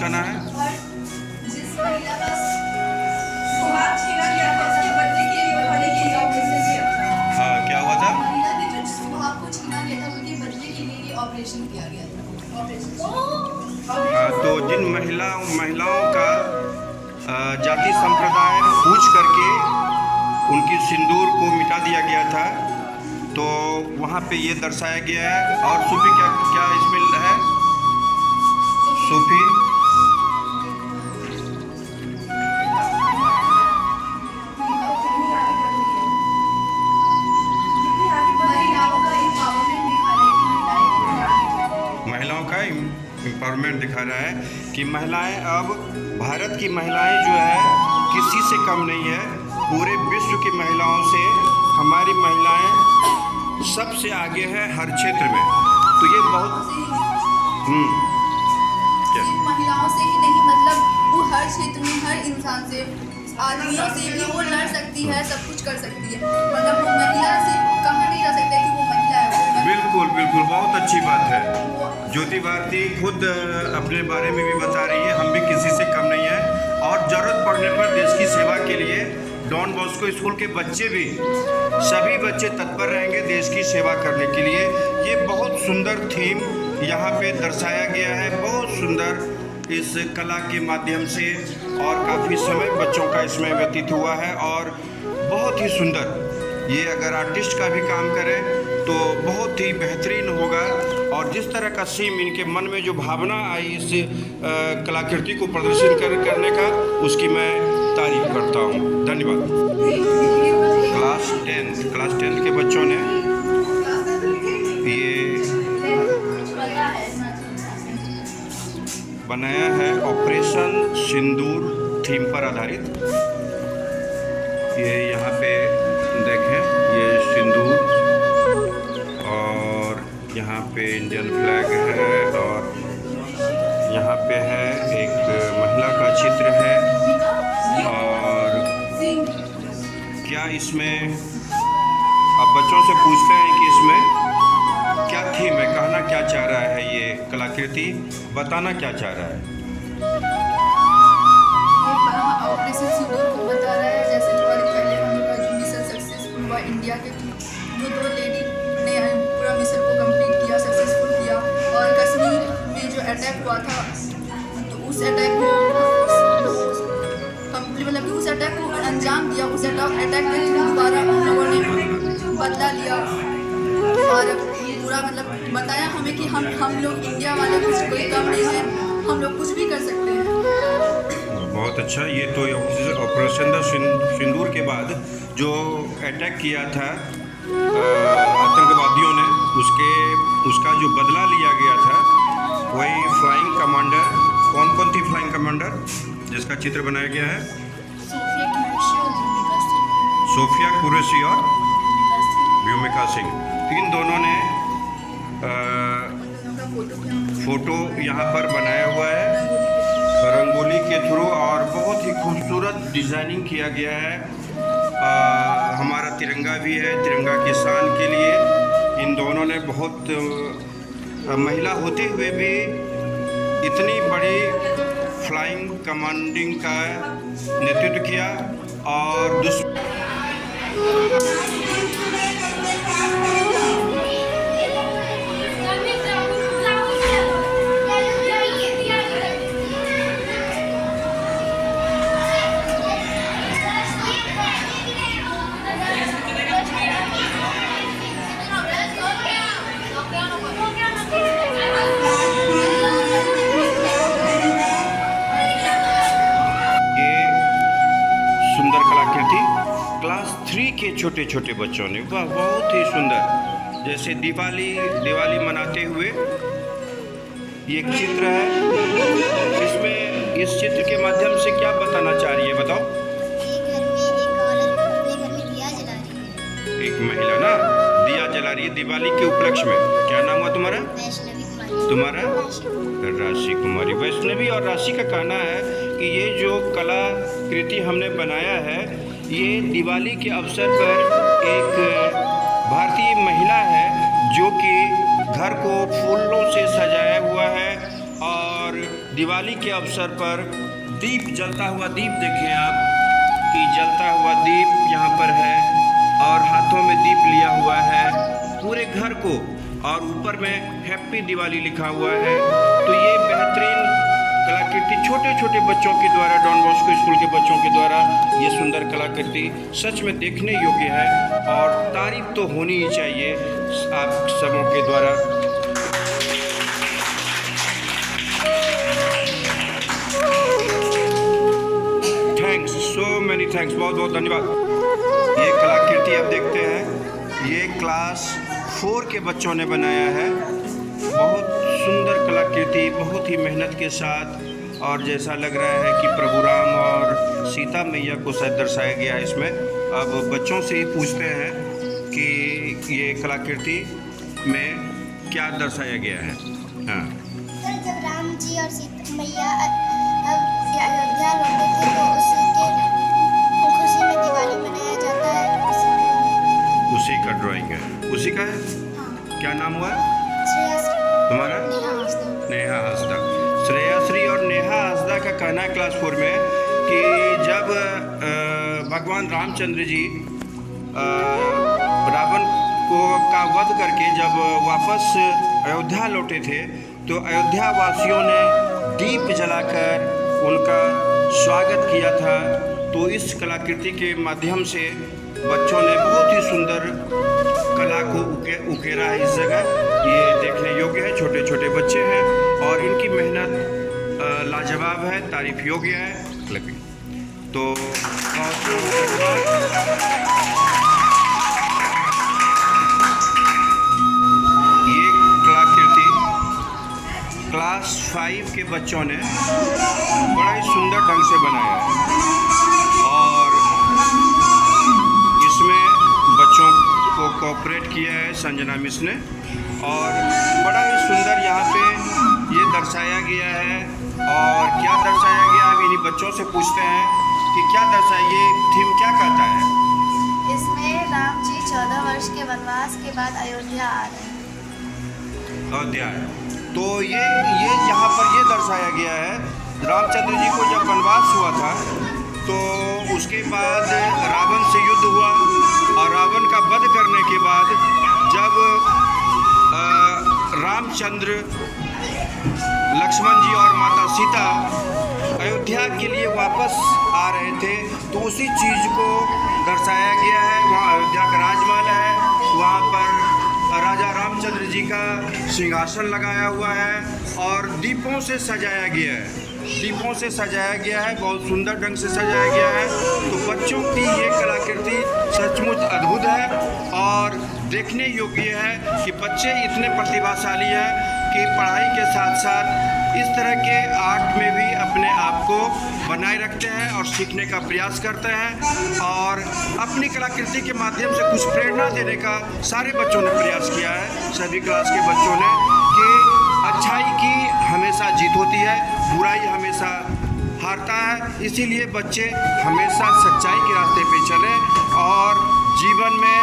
बताना है? जिस महिला का सुहाग छीना गया था उसके बदले के लिए उठाने के लिए ऑपरेशन किया था। हाँ, क्या हुआ था? महिला के जो सुहाग को छीना गया था उनके बदले के लिए ये ऑपरेशन किया गया था। हाँ, तो जिन महिलाओं का जाति संप्रदाय पूछ करके उनकी सिंदूर को मिटा दिया गया था, तो वहाँ पे ये दर्शाया गया है। और सूफी क्या क्या इसमें है? सूफी महिलाओं का एम्पावरमेंट दिखा रहा है कि महिलाएं अब, भारत की महिलाएं जो है किसी से कम नहीं है। पूरे विश्व की महिलाओं से हमारी महिलाएं सबसे आगे है हर क्षेत्र में। तो ये बहुत सिर्फ महिलाओं से ही नहीं, मतलब वो हर क्षेत्र में हर इंसान से, आदमियों से भी वो लड़ सकती है, सब कुछ कर सकती है। मतलब वो महिला से कहा नहीं जा सकता कि वो महिला है। बिल्कुल बिल्कुल, बहुत अच्छी बात है। ज्योति भारती खुद अपने बारे में भी बता रही है, हम भी किसी से कम नहीं है और ज़रूरत पड़ने पर देश की सेवा के लिए डॉन बॉस्को स्कूल के बच्चे भी, सभी बच्चे तत्पर रहेंगे देश की सेवा करने के लिए। ये बहुत सुंदर थीम यहाँ पे दर्शाया गया है, बहुत सुंदर इस कला के माध्यम से, और काफ़ी समय बच्चों का इसमें व्यतीत हुआ है और बहुत ही सुंदर। ये अगर आर्टिस्ट का भी काम करे तो बहुत ही बेहतरीन होगा। और जिस तरह का सीम इनके मन में जो भावना आई इस कलाकृति को प्रदर्शित करने का, उसकी मैं तारीफ करता हूँ। धन्यवाद। क्लास 10 के बच्चों ने ये बनाया है ऑपरेशन सिंदूर थीम पर आधारित। ये यहाँ पे देखें, ये सिंदूर और यहाँ पे इंडियन फ्लैग है और यहाँ पे है एक महिला का चित्र है। और क्या इसमें अब बच्चों से पूछते हैं कि इसमें क्या थीम है, कहना क्या चाह रहा है, ये कलाकृति बताना क्या चाह रहा है? ऑपरेशन सिंदूर को बता रहा है। जैसे थोड़ी पहले हम लोग का जो मिशन सक्सेसफुल हुआ इंडिया के थ्रू, जो 2 लेडी ने पूरा मिशन को कंप्लीट किया, सक्सेसफुल किया। और कश्मीर में जो अटैक हुआ था, तो उस अटैक को मतलब उस अटैक को अंजाम दिया। उस अटैक के थ्रू दोबारा हम लोगों ने बदला लिया और पूरा मतलब बताया हमें कि हम लोग इंडिया वाले कुछ कोई कम नहीं है, हम लोग कुछ भी कर सकते हैं। बहुत अच्छा। ये तो ऑपरेशन सिंदूर के बाद जो अटैक किया था आतंकवादियों ने, उसका जो बदला लिया गया था, वही फ्लाइंग कमांडर, कौन थी फ्लाइंग कमांडर जिसका चित्र बनाया गया है? सोफिया कुरैशी और भूमिका सिंह। इन दोनों ने फोटो यहाँ पर बनाया हुआ है रंगोली के थ्रू और बहुत ही खूबसूरत डिज़ाइनिंग किया गया है। हमारा तिरंगा भी है, तिरंगा की शान के लिए इन दोनों ने बहुत, महिला होते हुए भी इतनी बड़ी फ्लाइंग कमांडिंग का नेतृत्व किया। और क्लास 3 के छोटे छोटे बच्चों ने, वाह बहुत ही सुंदर, जैसे दिवाली मनाते हुए ये एक चित्र है। इसमें इस चित्र के माध्यम से क्या बताना चाह रही है, बताओ? एक महिला ना दिया जला रही है दिवाली के उपलक्ष्य में। क्या नाम हुआ तुम्हारा? तुम्हारा? राशि कुमारी। वैष्णवी और राशि का कहना है कि ये जो कलाकृति हमने बनाया है, ये दिवाली के अवसर पर एक भारतीय महिला है जो कि घर को फूलों से सजाया हुआ है और दिवाली के अवसर पर दीप, जलता हुआ दीप देखें आप कि जलता हुआ दीप यहाँ पर है और हाथों में दीप लिया हुआ है पूरे घर को, और ऊपर में हैप्पी दिवाली लिखा हुआ है। तो ये बेहतरीन कलाकृति छोटे छोटे बच्चों के द्वारा, डॉन बॉस्को स्कूल के बच्चों के द्वारा ये सुंदर कलाकृति सच में देखने योग्य है और तारीफ तो होनी ही चाहिए आप सबों के द्वारा। थैंक्स, सो मेनी थैंक्स, बहुत बहुत धन्यवाद। ये कलाकृति आप देखते हैं, ये क्लास 4 के बच्चों ने बनाया है। बहुत सुंदर कलाकृति, बहुत ही मेहनत के साथ, और जैसा लग रहा है कि प्रभु राम और सीता मैया को शायद दर्शाया गया है इसमें। अब बच्चों से ही पूछते हैं कि ये कलाकृति में क्या दर्शाया गया है। हाँ, जब राम जी और सीता मैया अयोध्या लौटे थे तो उसी के खुशी में दिवाली मनाया जाता है। उसी का ड्राइंग है, उसी का है। क्या नाम हुआ तुम्हारा? नेहा हासदा। श्रेयाश्री और नेहा हासदा का कहना है क्लास 4 में कि जब भगवान रामचंद्र जी रावण को का वध करके जब वापस अयोध्या लौटे थे तो अयोध्या वासियों ने दीप जलाकर उनका स्वागत किया था। तो इस कलाकृति के माध्यम से बच्चों ने बहुत ही सुंदर कला को उकेरा है इस जगह। ये देखने योग्य है, छोटे छोटे बच्चे हैं और इनकी मेहनत लाजवाब है, तारीफ योग्य है। तो ये कलाकृति क्लास 5 के बच्चों ने बड़ा ही सुंदर ढंग से बनाया है और इसमें बच्चों को कोऑपरेट किया है संजना मिस ने, और बड़ा ही सुंदर यहाँ पे ये दर्शाया गया है। और क्या दर्शाया गया है, इन्हीं बच्चों से पूछते हैं कि क्या दर्शाया, ये थीम क्या कहता है? इसमें राम जी 14 वर्ष के वनवास के बाद अयोध्या आ रहे हैं। अयोध्या, तो ये यहाँ पर ये दर्शाया गया है रामचंद्र जी को जब वनवास हुआ था तो उसके बाद रावण से युद्ध हुआ और रावण का वध करने के बाद जब रामचंद्र, लक्ष्मण जी और माता सीता अयोध्या के लिए वापस आ रहे थे तो उसी चीज़ को दर्शाया गया है। वहाँ अयोध्या का राजमहल है, वहाँ पर राजा रामचंद्र जी का सिंहासन लगाया हुआ है और दीपों से सजाया गया है, दीपों से सजाया गया है, बहुत सुंदर ढंग से सजाया गया है। तो बच्चों की ये कलाकृति सचमुच अद्भुत है और देखने योग्य है कि बच्चे इतने प्रतिभाशाली हैं कि पढ़ाई के साथ साथ इस तरह के आर्ट में भी अपने आप को बनाए रखते हैं और सीखने का प्रयास करते हैं और अपनी कलाकृति के माध्यम से कुछ प्रेरणा देने का सारे बच्चों ने प्रयास किया है, सभी क्लास के बच्चों ने, कि अच्छाई की हमेशा जीत होती है, बुराई हमेशा हारता है। इसीलिए बच्चे हमेशा सच्चाई के रास्ते पे चलें और जीवन में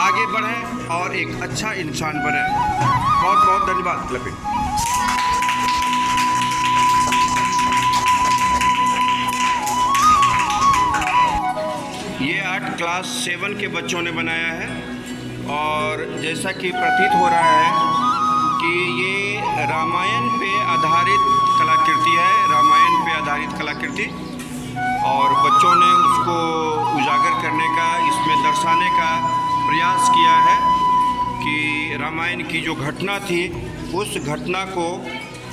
आगे बढ़ें और एक अच्छा इंसान बने। बहुत बहुत धन्यवाद। लपित ये आर्ट क्लास 7 के बच्चों ने बनाया है और जैसा कि प्रतीत हो रहा है कि ये रामायण पे आधारित कलाकृति है, रामायण पे आधारित कलाकृति, और बच्चों ने उसको उजागर करने का, इसमें दर्शाने का प्रयास किया है कि रामायण की जो घटना थी उस घटना को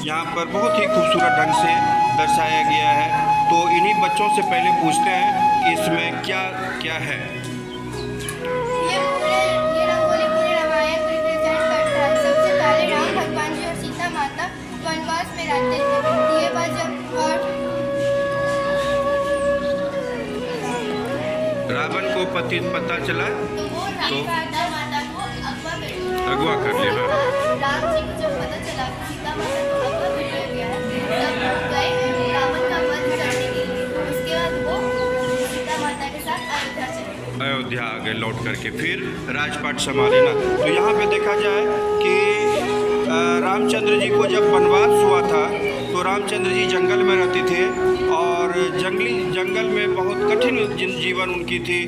यहाँ पर बहुत ही खूबसूरत ढंग से दर्शाया गया है। तो इन्हीं बच्चों से पहले पूछते हैं कि इसमें क्या क्या है। ये रंगोली पूरे रामायण को रिप्रेजेंट करता है। सबसे पहले राम भगवान जी और सीता माता वनवास में रहते थे। ये बात जब और रावण को पता चला तो वो सीता माता को अगवा कर लिया। राम जी को जब पता चला कि सीता माता को अगवा कर लिया गया है तब वो गए रावण का वध करने के लिए। उसके बाद वो सीता माता के साथ अयोध्या चले। अयोध्या आ गए लौट करके, फिर राजपाट संभाले ना। तो यहाँ पे देखा जाए कि रामचंद्र जी को जब वनवास हुआ था तो तो रामचंद्र जी जंगल में रहते थे और जंगल में बहुत कठिन जीवन उनकी थी।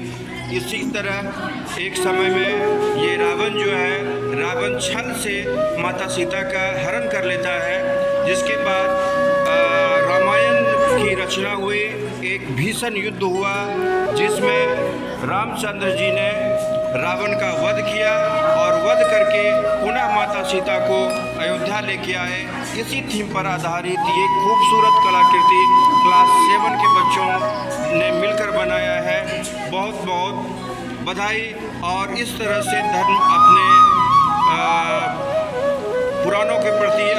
इसी तरह एक समय में ये रावण जो है, रावण छल से माता सीता का हरण कर लेता है, जिसके बाद रामायण की रचना हुई। एक भीषण युद्ध हुआ जिसमें रामचंद्र जी ने रावण का वध किया और वध करके पुनः माता सीता को अयोध्या लेके आए। इसी थीम पर आधारित ये खूबसूरत कलाकृति क्लास 7 के बच्चों ने मिलकर बनाया है। बहुत बहुत बधाई। और इस तरह से धर्म अपने पुराणों के प्रति,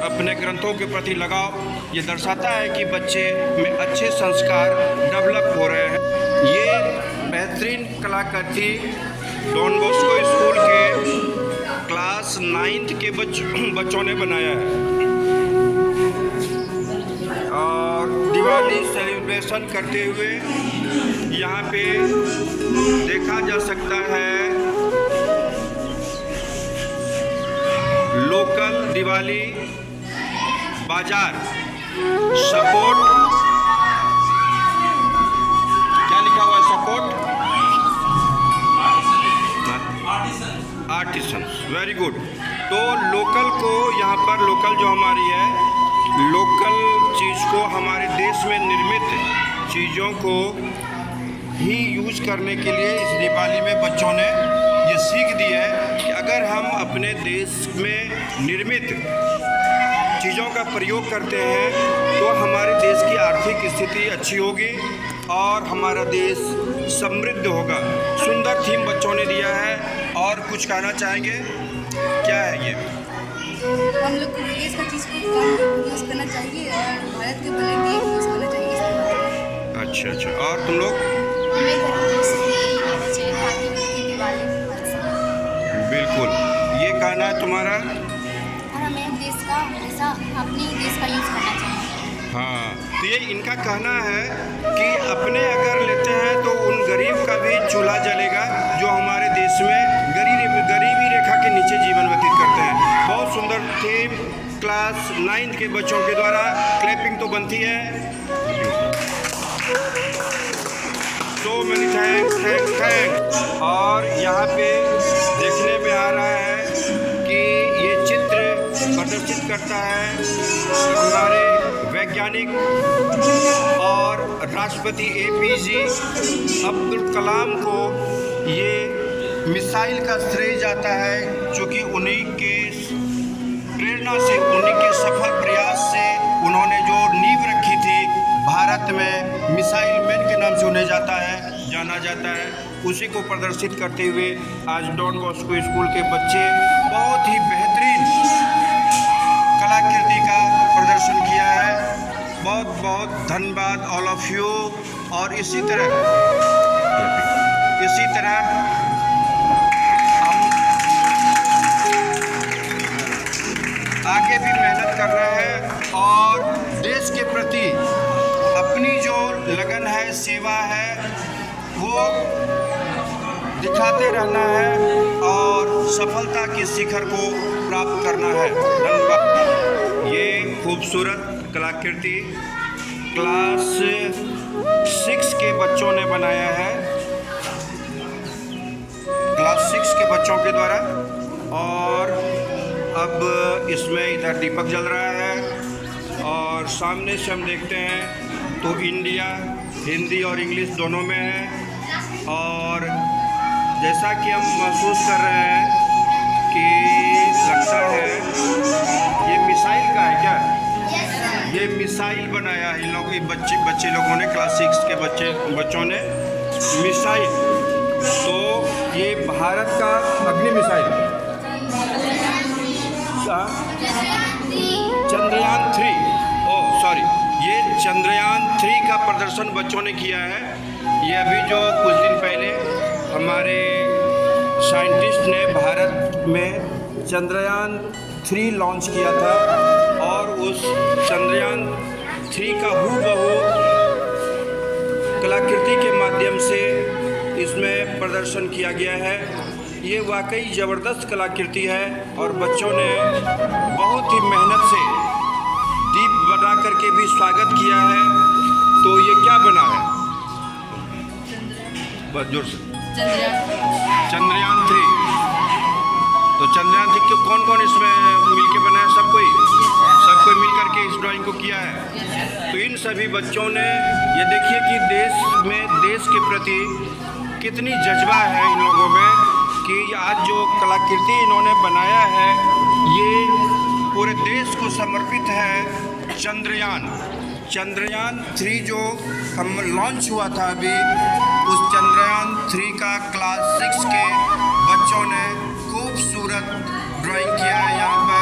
अपने ग्रंथों के प्रति लगाव ये दर्शाता है कि बच्चे में अच्छे संस्कार डेवलप हो रहे हैं। ये बेहतरीन कलाकृति डॉन बॉस्को स्कूल के क्लास 9th के बच्चों ने बनाया है और दिवाली सेलिब्रेशन करते हुए यहाँ पे देखा जा सकता है लोकल दिवाली बाजार सपोर्ट, क्या लिखा हुआ है सपोर्ट आर्टिसंस, वेरी गुड। तो लोकल को यहाँ पर, लोकल जो हमारी है, लोकल चीज़ को, हमारे देश में निर्मित चीज़ों को ही यूज करने के लिए इस दिवाली में बच्चों ने ये सीख दी है कि अगर हम अपने देश में निर्मित चीज़ों का प्रयोग करते हैं तो हमारे देश की आर्थिक स्थिति अच्छी होगी और हमारा देश समृद्ध होगा। सुंदर थीम बच्चों ने दिया है। और कुछ कहना चाहेंगे? क्या है ये? हम लोग को विदेश का चीज़ को कम यूज़ करना चाहिए और भारत के बने के यूज़ करना चाहिए। अच्छा अच्छा। और तुम लोग? हमें घर से ही लेना चाहिए ताकि उनकी दिवाली बिल्कुल, ये कहना है तुम्हारा। और हमें देश का हमेशा अपने देश का यूज़ करना चाहिए। हाँ, तो ये इनका कहना है कि अपने अगर लेते हैं तो उन गरीब का भी चूल्हा जलेगा जो हमारे देश में गरीबी रेखा के नीचे जीवन व्यतीत करते हैं। बहुत सुंदर थीम क्लास 9th के बच्चों के द्वारा। क्लैपिंग तो बनती है। So many thank. और यहाँ पे देखने में आ रहा है कि ये चित्र प्रदर्शित करता है हमारे वैज्ञानिक और राष्ट्रपति APJ अब्दुल कलाम को ये मिसाइल का श्रेय जाता है, जो कि उन्हीं के प्रेरणा से, उन्हीं के सफल प्रयास से उन्होंने जो नींव रखी थी भारत में, मिसाइल मैन के नाम से उन्हें जाना जाता है। उसी को प्रदर्शित करते हुए आज डॉन बॉस्को स्कूल के बच्चे बहुत ही बेहतरीन कलाकृति का प्रदर्शन किया है। बहुत बहुत धन्यवाद ऑल ऑफ यू। और इसी तरह हम आगे भी मेहनत कर रहे हैं और देश के प्रति अपनी जो लगन है, सेवा है, वो दिखाते रहना है और सफलता के शिखर को प्राप्त करना है। धन्यवाद। ये खूबसूरत कलाकृति क्लास 6 के बच्चों ने बनाया है, क्लास 6 के बच्चों के द्वारा। और अब इसमें इधर दीपक जल रहा है और सामने से हम देखते हैं तो इंडिया हिंदी और इंग्लिश दोनों में है। और जैसा कि हम महसूस कर रहे हैं कि लगता है ये मिसाइल का है क्या? ये मिसाइल बनाया है इन लोग, बच्चे लोगों ने, क्लास 6 के बच्चों ने मिसाइल। तो ये भारत का अग्नि मिसाइल चंद्रयान 3, ओह सॉरी, ये चंद्रयान 3 का प्रदर्शन बच्चों ने किया है। ये अभी जो कुछ दिन पहले हमारे साइंटिस्ट ने भारत में चंद्रयान 3 लॉन्च किया था और उस चंद्रयान 3 का हूबहू कलाकृति के माध्यम से इसमें प्रदर्शन किया गया है। ये वाकई ज़बरदस्त कलाकृति है और बच्चों ने बहुत ही मेहनत से दीप करके भी स्वागत किया है। तो ये क्या बना है? बस जोर से। चंद्रयान 3। तो चंद्रयान 3 के कौन कौन इसमें मिलके बना है? सब कोई मिल करके इस ड्राइंग को किया है। तो इन सभी बच्चों ने ये देखिए कि देश के प्रति कितनी जज्बा है इन लोगों में कि आज जो कलाकृति इन्होंने बनाया है ये पूरे देश को समर्पित है। चंद्रयान 3 जो हम लॉन्च हुआ था अभी, उस चंद्रयान 3 का क्लास 6 के बच्चों ने खूबसूरत ड्राइंग किया है। यहाँ पर